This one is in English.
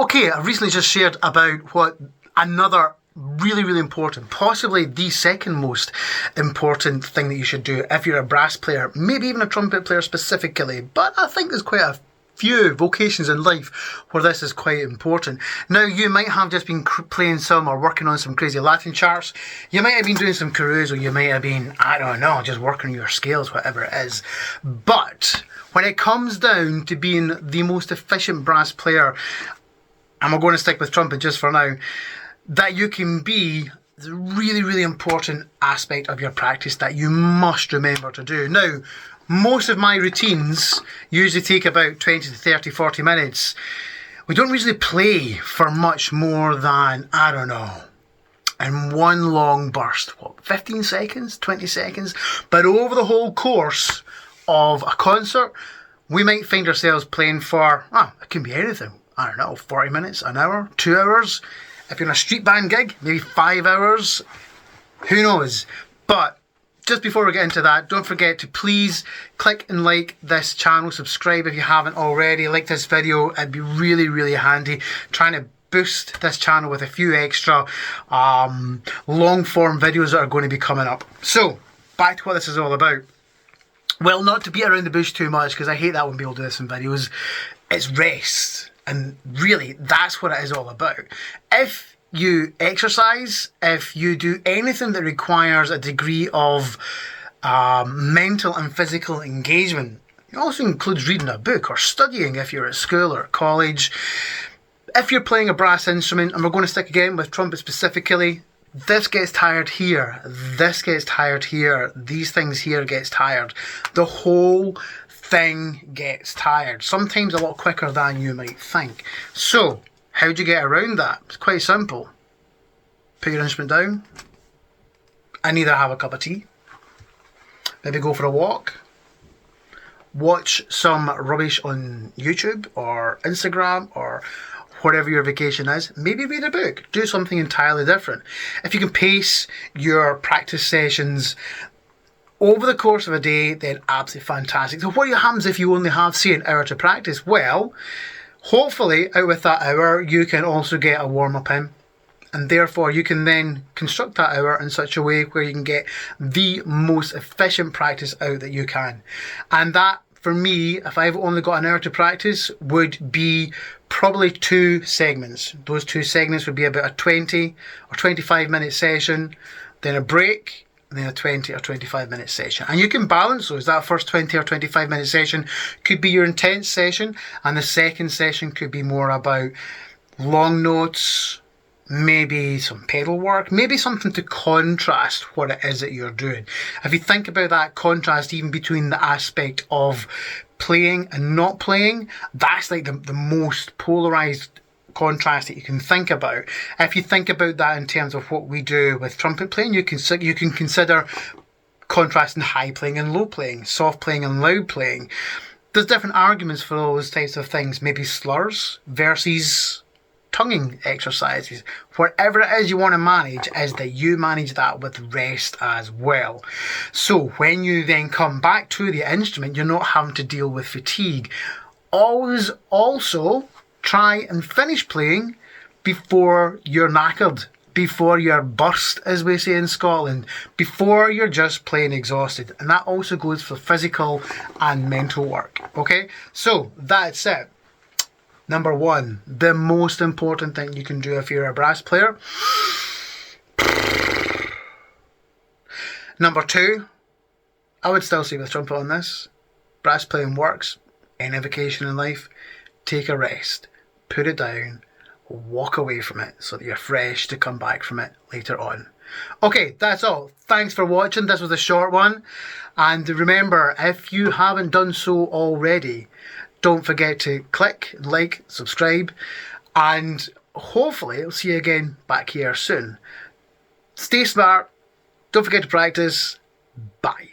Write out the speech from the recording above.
Okay, I've recently just shared about what another really important, possibly the second most important thing that you should do if you're a brass player, maybe even a trumpet player specifically, but I think there's quite a few vocations in life where this is quite important. Now, you might have just been playing some or working on some crazy Latin charts, you might have been doing some carouse, or you might have been, I don't know, just working on your scales, whatever it is. But when it comes down to being the most efficient brass player, and we're going to stick with trumpet just for now, that you can be, the really important aspect of your practice that you must remember to do. Now, most of my routines usually take about 20 to 30, 40 minutes. We don't usually play for much more than, I don't know, in one long burst, 15 seconds, 20 seconds? But over the whole course of a concert, we might find ourselves playing for, it can be anything. I don't know, 40 minutes, an hour, 2 hours. If you're in a street band gig, maybe 5 hours. Who knows? But just before we get into that, don't forget to please click and like this channel, subscribe if you haven't already, like this video. It'd be really handy trying to boost this channel with a few extra long form videos that are going to be coming up. So, back to what this is all about. Well, not to beat around the bush too much, because I hate that when people do this in videos. It's rest. And really, that's what it is all about. If you exercise, if you do anything that requires a degree of mental and physical engagement, it also includes reading a book or studying if you're at school or college. If you're playing a brass instrument, and we're going to stick again with trumpet specifically, this gets tired here, this gets tired here, these things here gets tired. The whole thing gets tired, sometimes a lot quicker than you might think. So, how do you get around that? It's quite simple. Put your instrument down and either have a cup of tea, maybe go for a walk, watch some rubbish on YouTube or Instagram or whatever your vacation is, maybe read a book, do something entirely different. If you can pace your practice sessions over the course of a day, then absolutely fantastic. So what happens if you only have, say, an hour to practice? Well, hopefully out with that hour, you can also get a warm-up in. And therefore, you can then construct that hour in such a way where you can get the most efficient practice out that you can. And that, for me, if I've only got an hour to practice, would be probably 2 segments. Those 2 segments would be about a 20 or 25 minute session, then a break, and then a 20 or 25 minute session. And you can balance those. That first 20 or 25 minute session could be your intense session, and the second session could be more about long notes, maybe some pedal work, maybe something to contrast what it is that you're doing. If you think about that contrast even between the aspect of playing and not playing, that's like the most polarized contrast that you can think about. If you think about that in terms of what we do with trumpet playing, you can consider contrasting high playing and low playing, soft playing and loud playing. There's different arguments for those types of things, maybe slurs versus tonguing exercises. Whatever it is you want to manage is that you manage that with rest as well. So when you then come back to the instrument, you're not having to deal with fatigue. Always also try and finish playing before you're knackered, before you're burst, as we say in Scotland, before you're just plain exhausted. And that also goes for physical and mental work. Okay, so that's it. Number 1, the most important thing you can do if you're a brass player. Number 2, I would still say with trumpet on this, brass playing works, any vacation in life, take a rest, put it down, walk away from it so that you're fresh to come back from it later on. Okay, that's all. Thanks for watching. This was a short one. And remember, if you haven't done so already, don't forget to click, like, subscribe, and hopefully I'll see you again back here soon. Stay smart. Don't forget to practice. Bye.